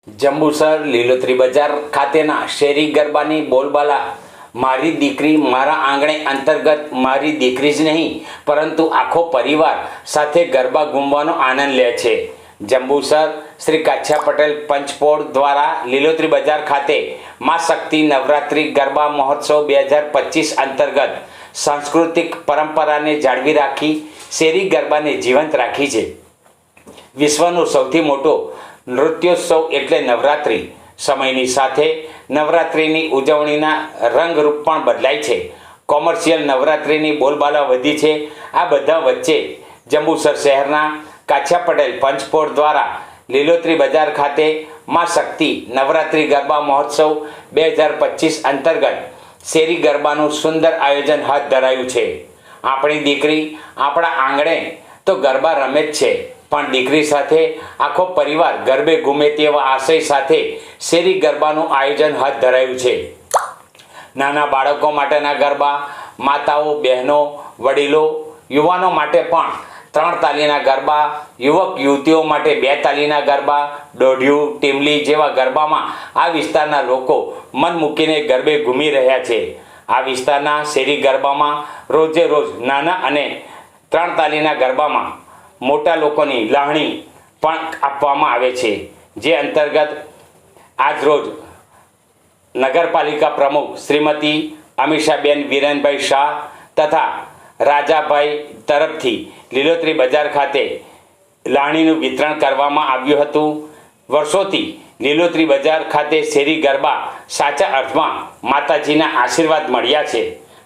જંબુસર લીલોતરી બજાર ખાતેના શેરી ગરબાની બોલબાલા મારી દીકરી મારા આંગણે અંતર્ગત મારી દીકરી જ નહીં પરંતુ આખો પરિવાર સાથે ગરબા ઘૂમવાનો આનંદ લે છે। જંબુસર શ્રી કાછા પટેલ પંચપોળ દ્વારા લીલોતરી બજાર ખાતે માં શક્તિ નવરાત્રિ ગરબા મહોત્સવ 2025 અંતર્ગત સાંસ્કૃતિક પરંપરાને જાળવી રાખી શેરી ગરબાને જીવંત રાખી છે। વિશ્વનો સૌથી મોટો નૃત્યોત્સવ એટલે નવરાત્રિ। સમયની સાથે નવરાત્રિની ઉજવણીના રંગરૂપ પણ બદલાય છે। કોમર્શિયલ નવરાત્રિની બોલબાલા વધી છે। આ બધા વચ્ચે જંબુસર શહેરના કાછા પટેલ પંચપોળ દ્વારા લીલોતરી બજાર ખાતે માં શક્તિ નવરાત્રિ ગરબા મહોત્સવ 2025 અંતર્ગત શેરી ગરબાનું સુંદર આયોજન હાથ ધરાયું છે। આપણી દીકરી આપણા આંગણે તો ગરબા રમે જ છે, પણ દીકરી સાથે આખો પરિવાર ગરબે ઘૂમે તેવા આશય સાથે શેરી ગરબાનું આયોજન હાથ ધરાયું છે। નાના બાળકો માટેના ગરબા, માતાઓ, બહેનો, વડીલો, યુવાનો માટે પણ 3 તાલીના ગરબા, યુવક યુવતીઓ માટે 2 તાલીના ગરબા, દોઢિયું, ટીમલી જેવા ગરબામાં આ વિસ્તારના લોકો મન મૂકીને ગરબે ઘૂમી રહ્યા છે। આ વિસ્તારના શેરી ગરબામાં રોજે રોજ નાના અને 3 તાલીના ગરબામાં મોટા લોકોની લાગણી પણ આપવામાં આવે છે, જે અંતર્ગત આજરોજ નગરપાલિકા પ્રમુખ શ્રીમતી અમીષાબેન વિરેનભાઈ શાહ તથા રાજાભાઈ તરફથી લીલોતરી બજાર ખાતે લાગણીનું વિતરણ કરવામાં આવ્યું હતું। વર્ષોથી લીલોતરી બજાર ખાતે શેરી ગરબા સાચા અર્થમાં માતાજીના આશીર્વાદ મળ્યા છે,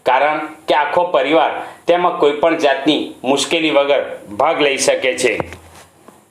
કારણ કે આખો પરિવાર તેમાં કોઈ પણ જાતની મુશ્કેલી વગર ભાગ લઈ શકે છે।